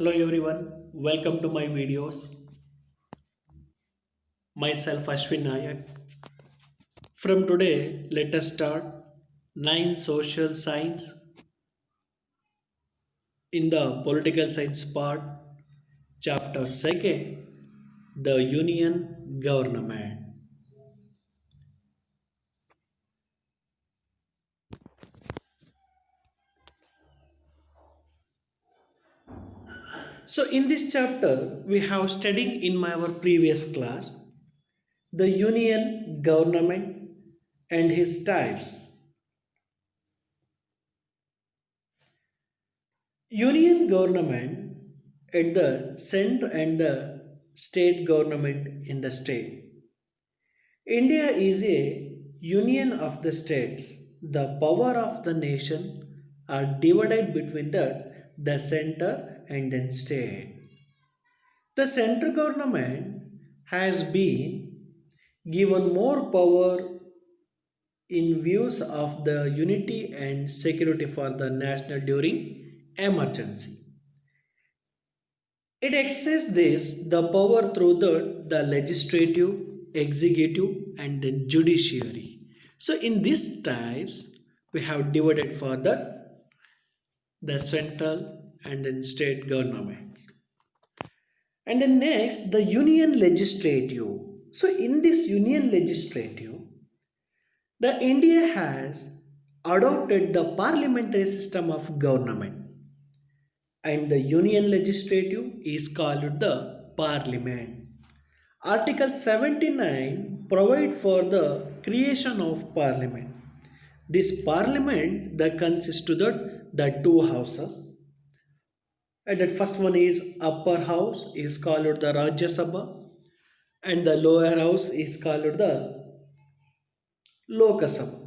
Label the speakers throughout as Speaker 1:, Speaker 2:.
Speaker 1: Hello everyone, welcome to my videos. Myself Ashwin Nayak. From today, let us start 9 social science in the political science part, chapter 2, the Union Government. So in this chapter, we have studied in our previous class the Union Government and his types. Union government at the center and the state government in the state. India is a union of the states. The power of the nation are divided between the center and then state. The central government has been given more power in views of the unity and security for the national during emergency. It accesses this the power through the legislative, executive, and then judiciary. So in these types, we have divided for the central and then state governments. And then next, the union legislative. So in this union legislative, the India has adopted the parliamentary system of government, and the union legislative is called the parliament. Article 79 provide for the creation of parliament. This parliament that consists to the two houses. And that first one is upper house is called the Rajya Sabha, and the lower house is called the Lok Sabha.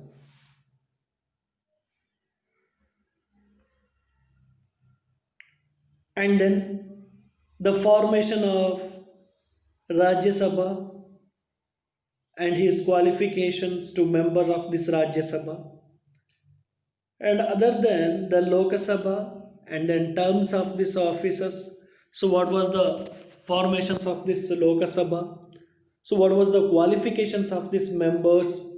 Speaker 1: And then the formation of Rajya Sabha and his qualifications to members of this Rajya Sabha. And other than the Lok Sabha and then terms of these officers. So what was the formations of this Lok Sabha? So what was the qualifications of these members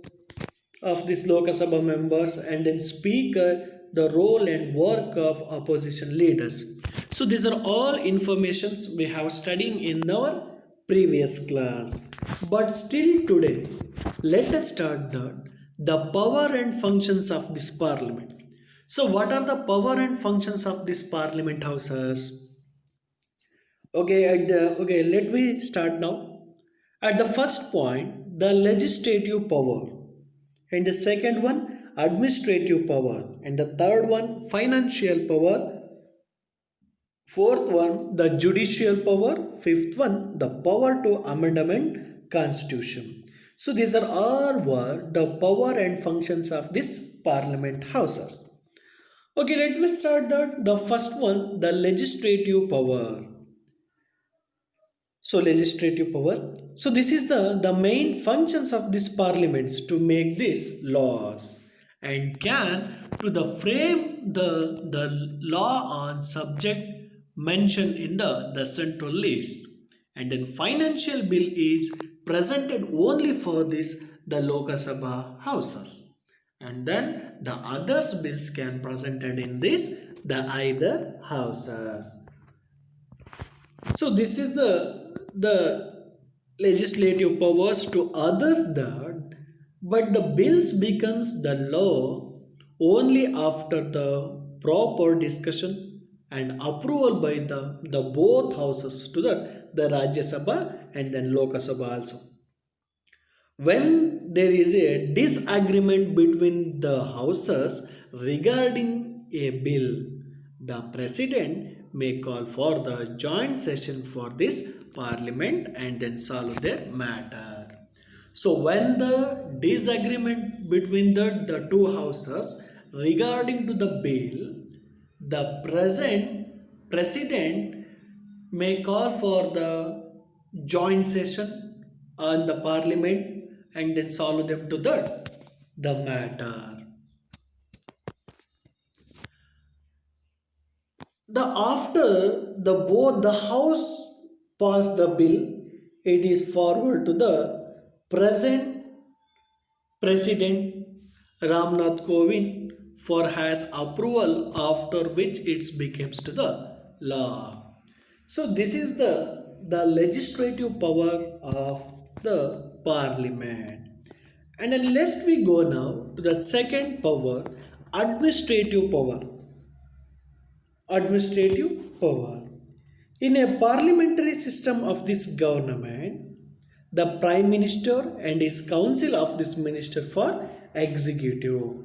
Speaker 1: of this Lok Sabha members, and then speaker, the role and work of opposition leaders. So these are all informations we have studied in our previous class. But still today, let us start the power and functions of this parliament. So what are the power and functions of this parliament houses? Okay, let me start now. At the first point, the legislative power, and the second one, administrative power, and the third one, financial power, fourth one, the judicial power, fifth one, the power to amendment constitution. So these are all were the power and functions of this parliament houses. Okay, let me start the first one, the legislative power. So legislative power. So this is the main functions of this parliaments to make these laws and can to the frame the law on subject mentioned in the central list. And then financial bill is presented only for this the Lok Sabha houses. And then the others bills can presented in this the either houses. So this is the legislative powers to others that, but the bills becomes the law only after the proper discussion and approval by the both houses to the Rajya Sabha and then Lok Sabha also. When there is a disagreement between the houses regarding a bill, the president may call for the joint session for this parliament and then solve their matter. So when the disagreement between the two houses regarding to the bill, the president may call for the joint session on the parliament and then solve them to the matter. The after the both the house pass the bill, it is forward to the present President Ramnath Kovind for has approval, after which it becomes to the law. So this is the legislative power of the parliament. And then let's we go now to the second power, administrative power. Administrative power. In a parliamentary system of this government, the Prime Minister and his council of this minister for executive.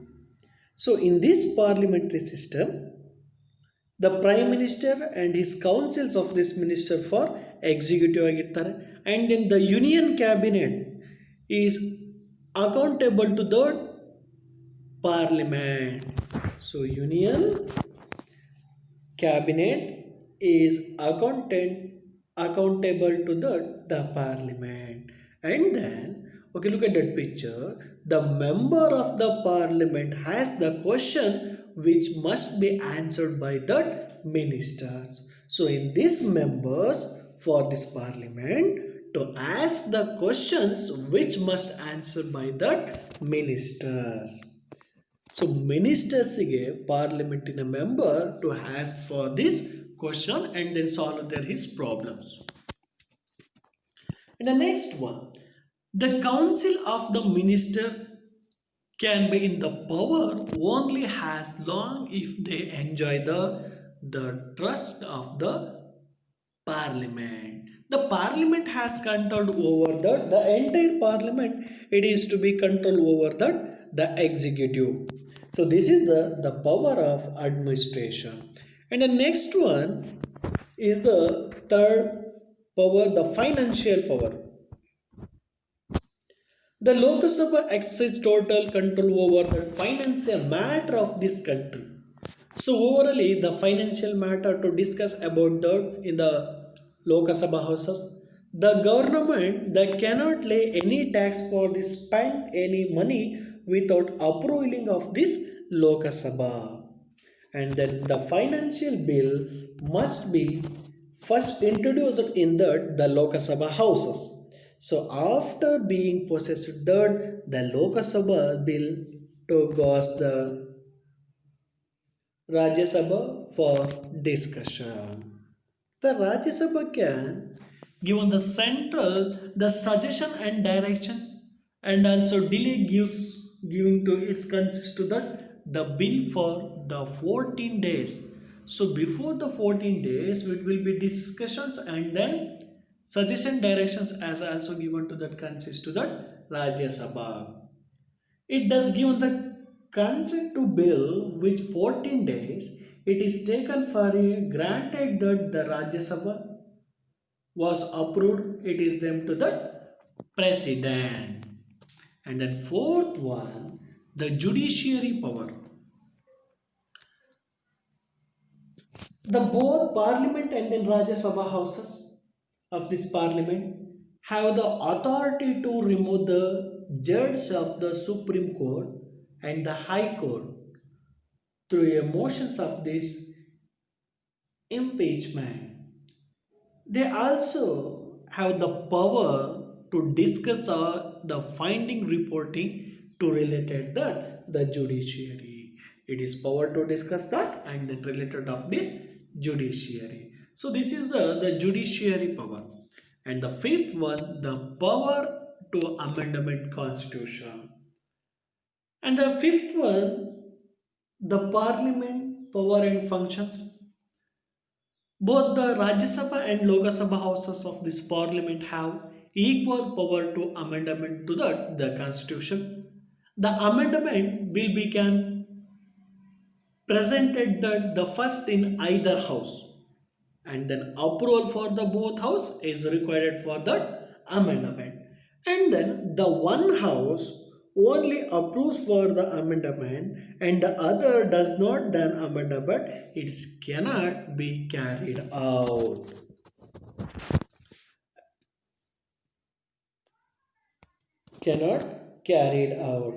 Speaker 1: So in this parliamentary system, the Prime Minister and his councils of this minister for executive ಆಗಿರ್ತಾರೆ, and then the Union Cabinet is accountable to the Parliament. So Union Cabinet is accountable to the Parliament. And then, okay, look at that picture. The member of the Parliament has the question which must be answered by the ministers. So in these members for this Parliament to ask the questions which must answer by the ministers. So ministers ಗೆ parliamentನ member to ask for this question and then solve their his problems. And the next one, the council of the minister can be in the power only as long if they enjoy the trust of the parliament. The parliament has control over the entire parliament. It is to be control over the executive. So this is the power of administration. And the next one is the third power, the financial power. The Lok Sabha exercises total control over the financial matter of this country. So overall, the financial matter to discuss about that in the Lok Sabha houses, the government that cannot lay any tax for this spend any money without approving of this Lok Sabha. And then the financial bill must be first introduced in the Lok Sabha houses. So after being possessed the Lok Sabha bill to goes the Rajya Sabha for discussion. The Rajya Sabha can given the central the suggestion and direction, and also delay gives giving to its consist to that the bill for the 14 days. So before the 14 days it will be discussions and then suggestion directions as also given to that consist to that Rajya Sabha. It does given the consent to bill which 14 days it is taken for a granted that the Rajya Sabha was approved, it is them to the president. And then fourth one, the judiciary power. The both parliament and then Rajya Sabha houses of this parliament have the authority to remove the judge of the Supreme Court and the High Court through a motions of this impeachment. They also have the power to discuss the finding reporting to related that the judiciary. It is power to discuss that and then related of this judiciary. So this is the judiciary power. And the fifth one, the power to amendment constitution. And the fifth one, the parliament power and functions. Both the Rajya Sabha and Lok Sabha houses of this parliament have equal power to amendment to the constitution. The amendment will be can presented the first in either house, and then approval for the both house is required for that amendment. And then the one house only approves for the amendment and the other does not then amendment, it cannot be carried out. Cannot carried out.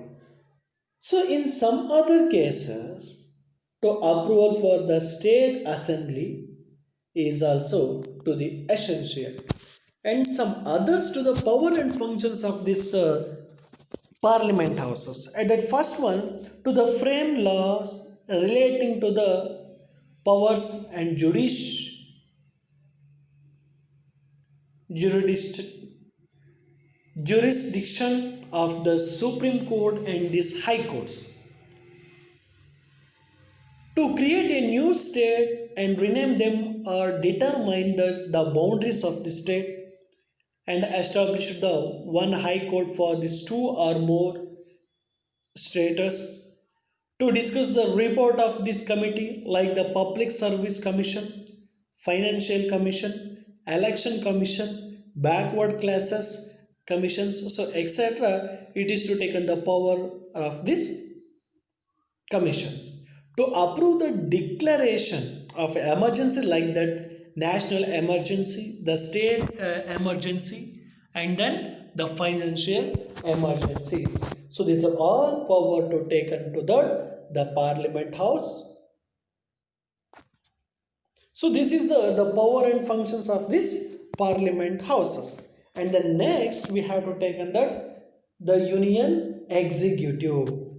Speaker 1: So in some other cases, to approval for the state assembly is also to the essential, and some others to the power and functions of this parliament houses. And that first one to the frame laws relating to the powers and jurisdiction of the Supreme Court and these high courts to create a new state and rename them or determine the boundaries of the state and establish the one high court for these two or more status to discuss the report of this committee like the Public Service Commission, Financial Commission, Election Commission, Backward Classes Commissions, so etc. It is to take on the power of these commissions to approve the declaration of emergency like that national emergency, the state emergency, and then the financial emergencies. So these are all power to take into the parliament house. So this is the power and functions of this parliament houses. And then next we have to take on the union executive.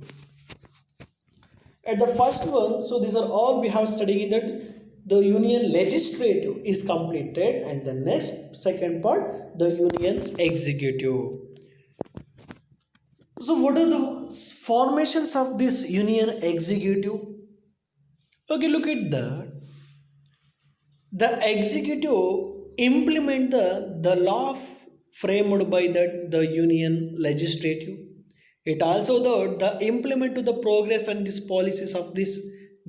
Speaker 1: At the first one, so these are all we have studied in that the union legislative is completed, and the next second part the union executive. So what are the formations of this union executive? Okay, look at that. The executive implement the law framed by the union legislative. It also the implement to the progress and these policies of this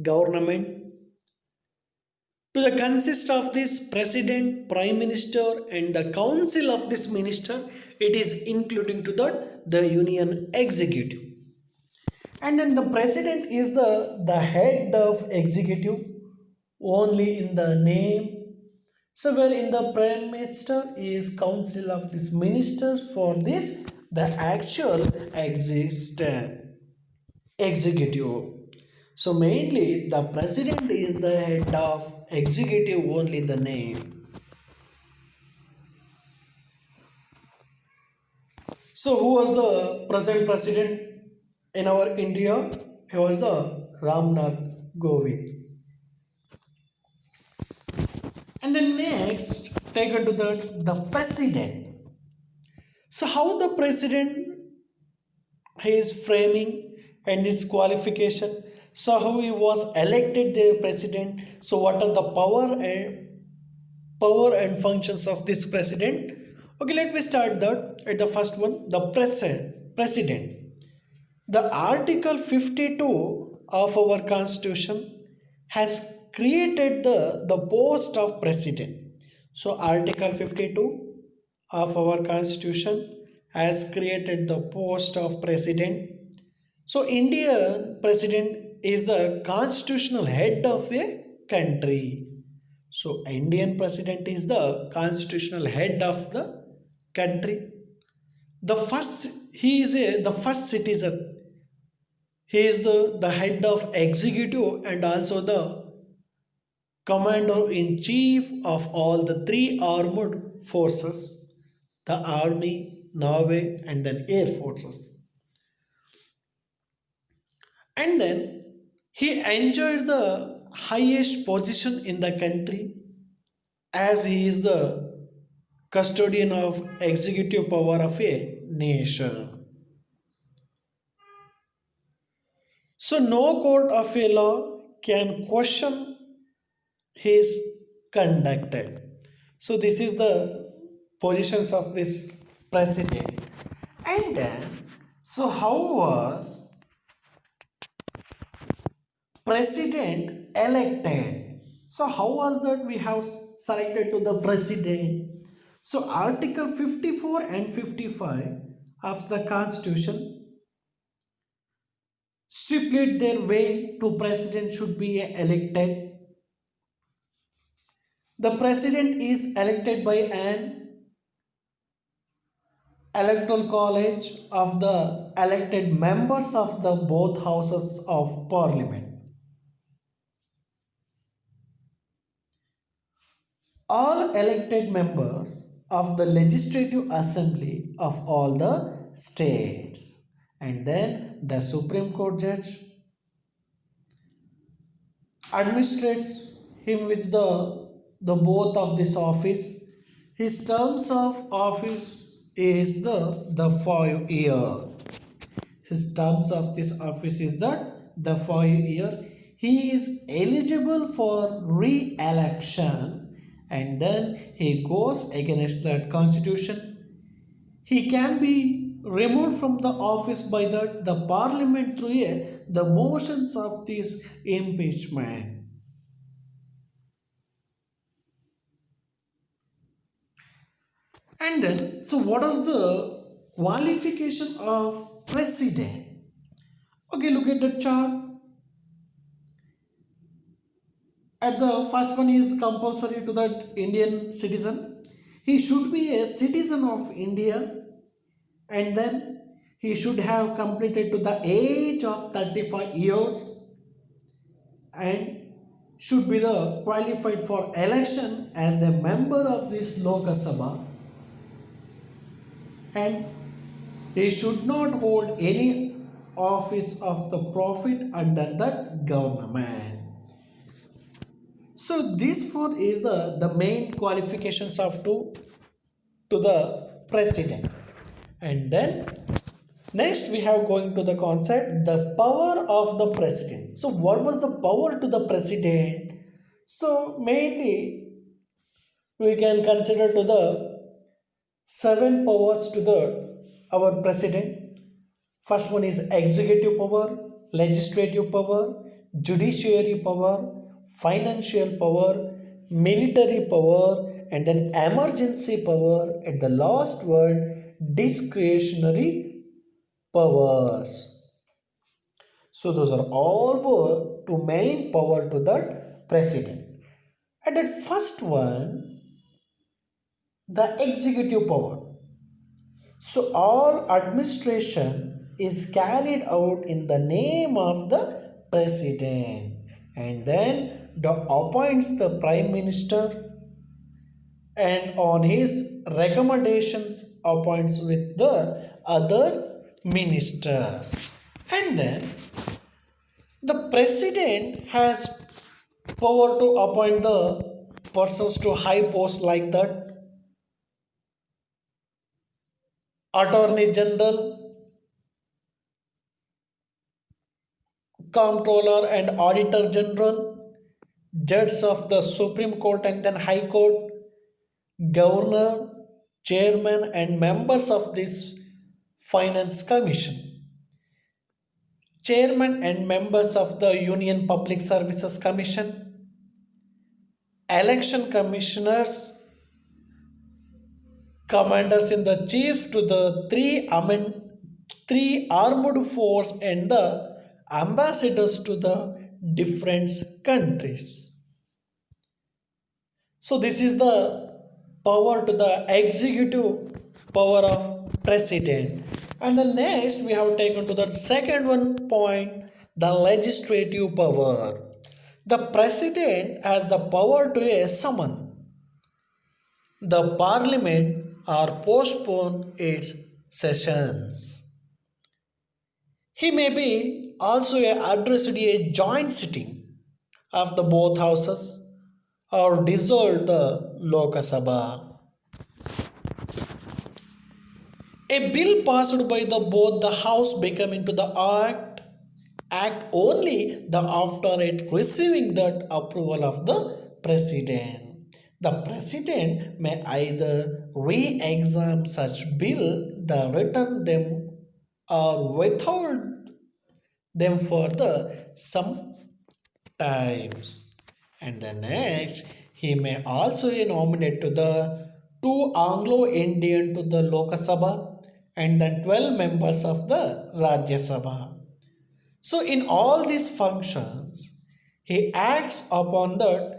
Speaker 1: government to the consist of this president, prime minister, and the council of this minister. It is including to the union executive, and then the president is the head of executive only in the name. So where in the prime minister is council of these ministers for this the actual executive. So mainly the president is the head of executive only in the name. So who was the present president in our India? He was the Ramnath Govind. And then next, take on to the president. So how the president his framing and his qualification. So how he was elected the president. So what are the power and functions of this president? Okay, let me start that at the first one, the president. The Article 52 of our Constitution has created the post of president. So Article 52 of our Constitution has created the post of president. So Indian president is the constitutional head of a country. So Indian president is the constitutional head of the country. The first citizen. He is the head of executive and also the commander in chief of all the three armed forces, the army, navy, and then air forces. And then he enjoyed the highest position in the country as he is the custodian of executive power of a nation. So no court of a law can question his conduct. So this is the positions of this president. And then, so how was president elected? So how was that we have selected to the president? So Article 54 and 55 of the Constitution stipulate their way to president should be elected. The president is elected by an electoral college of the elected members of the both houses of parliament. all elected members of the legislative assembly of all the states. And then the Supreme Court judge administrates him with the both of this office. His terms of office is the 5 year. His terms of this office is that the 5 year. He is eligible for re-election and then he goes against that constitution. He can be removed from the office by the parliament through the motions of this impeachment. And then, so what is the qualification of president? Okay, look at the chart. At the first one is compulsory to that Indian citizen. He should be a citizen of India and then he should have completed to the age of 35 years and should be the qualified for election as a member of this Lok Sabha and he should not hold any office of the profit under that government. So this four is the main qualifications of to the president. And then next we have going to the concept the power of the president. So what was the power to the president? So mainly we can consider to the seven powers to the our president. First one is executive power, legislative power, judiciary power, financial power, military power, and then emergency power. At the last word, discretionary powers. So those are all to main power to the president. And that first one, the executive power. So all administration is carried out in the name of the president and then the appoints the prime minister and on his recommendations appoints with the other ministers and then the president has power to appoint the persons to high posts like that attorney general, comptroller and auditor general, judges of the Supreme Court and then High Court, governor, chairman and members of this finance commission, chairman and members of the Union Public Services Commission, election commissioners, commanders in the chief to the three armed force and the ambassadors to the different countries. So this is the power to the executive power of president. And the next we have taken to the second one point, the legislative power. The president has the power to summon the parliament or postpone its sessions. He may be also addressed a joint sitting of the both houses or dissolve the Lok Sabha. A bill passed by the both the house becoming to the act only the after it receiving that approval of the president. The president may either re-examine such bill, the return them or withhold them for the some times. And the next, he may also nominate to the two Anglo-Indian to the Lok Sabha and then 12 members of the Rajya Sabha. So in all these functions, he acts upon the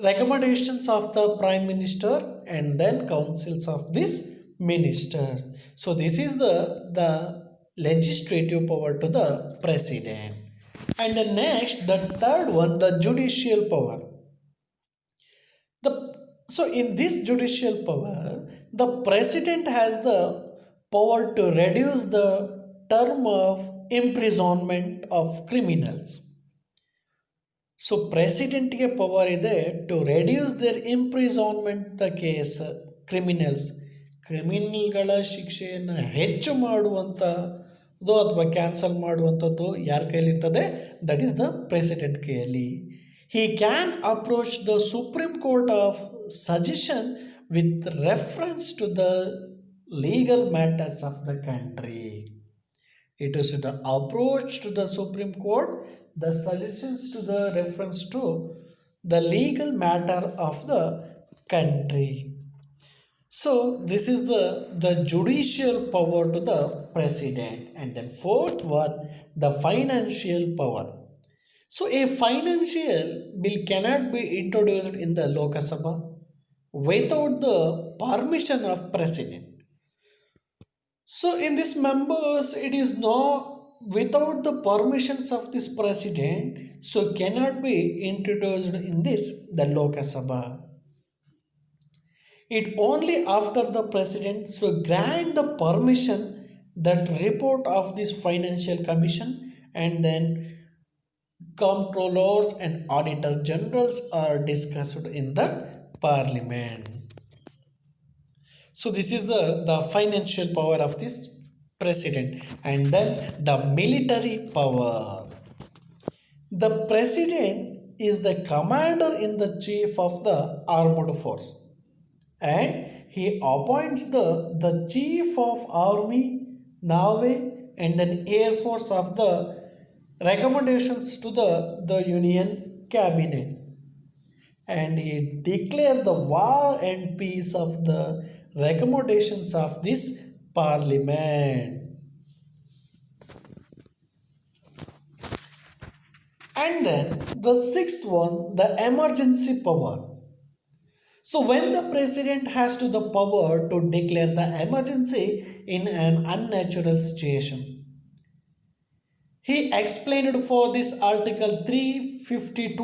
Speaker 1: recommendations of the prime minister and then councils of these ministers. So this is the legislative power to the president. And the next, the third one, the judicial power. The so in this judicial power, the president has the power to reduce the term of imprisonment of criminals. So ಪ್ರೆಸಿಡೆಂಟ್ಗೆ power ಇದೆ to reduce their imprisonment the case criminals, ಕ್ರಿಮಿನಲ್ಗಳ ಶಿಕ್ಷೆಯನ್ನು ಹೆಚ್ಚು ಮಾಡುವಂಥದ್ದು ಅಥವಾ cancel ಮಾಡುವಂಥದ್ದು ಯಾರ ಕೈಲಿರ್ತದೆ? ದಟ್ ಈಸ್ ದ ಪ್ರೆಸಿಡೆಂಟ್ ಕೈಯಲ್ಲಿ. He can approach the supreme court of suggestion with reference to the legal matters of the country. It is the approach to the Supreme Court, the suggestions to the reference to the legal matter of the country. So this is the judicial power to the president. And then fourth one, the financial power. So a financial bill cannot be introduced in the Lok Sabha without the permission of president. So in this members, it is not without the permissions of this president, so cannot be introduced in this the Lok Sabha. It only after the president so grant the permission that report of this financial commission, and then comptrollers and auditor generals are discussed in the parliament. So this is the financial power of this president. And then the military power. The president is the commander in the chief of the armed force, and he appoints the chief of army, navy, and then air force of the recommendations to the union cabinet, and he declared the war and peace of the recommendations of this parliament. And then the sixth one, the emergency power. So when the president has to the power to declare the emergency in an unnatural situation. He explained for this article 352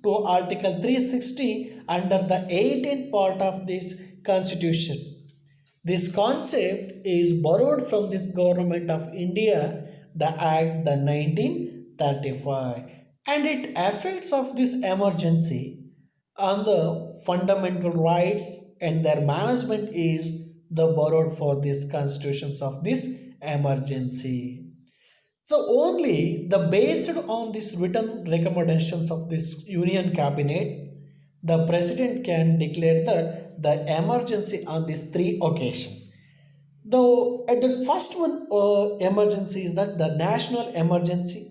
Speaker 1: to article 360 under the 18th part of this constitution. This concept is borrowed from this government of India, the act the 1935, and it affects of this emergency on the fundamental rights, and their management is the borrowed for these constitutions of this emergency. So only the based on these written recommendations of this union cabinet, the president can declare the emergency on these three occasions. Though at the first one emergency is that the national emergency.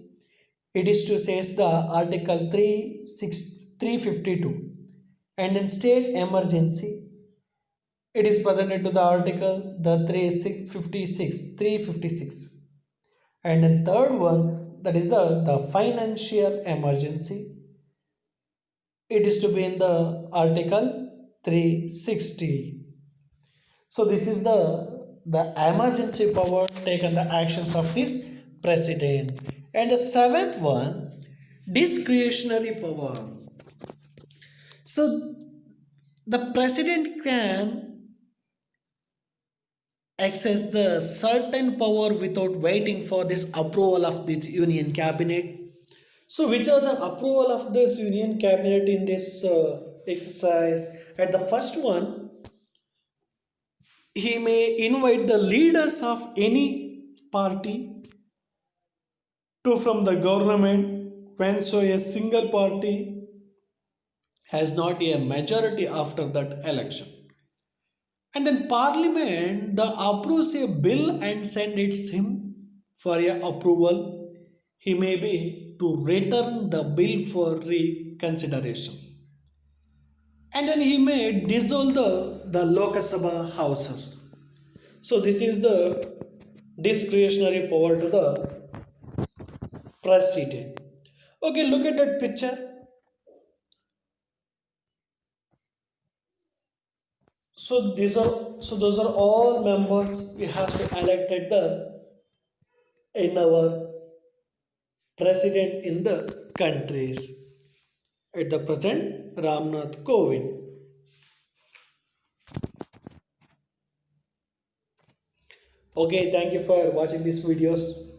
Speaker 1: It is to say the article 352, and then state emergency. It is presented to the article the 356. And then third one, that is the financial emergency. It is to be in the article 360. So this is the emergency power taken the actions of this president. And the seventh one, discretionary power. So the president can access the certain power without waiting for this approval of this union cabinet. So which are the approval of this union cabinet in this exercise? At the first one, he may invite the leaders of any party to from the government when so a single party has not a majority after that election. And then parliament the approves a bill and send it him for a approval. He may be to return the bill for reconsideration. And then he may dissolve the Lok Sabha houses. So this is the discretionary power to the president. Okay, look at that picture. So those are all members we have to elect at in our president in the countries. At the present, Ramnath Kovind. Okay, thank you for watching these videos.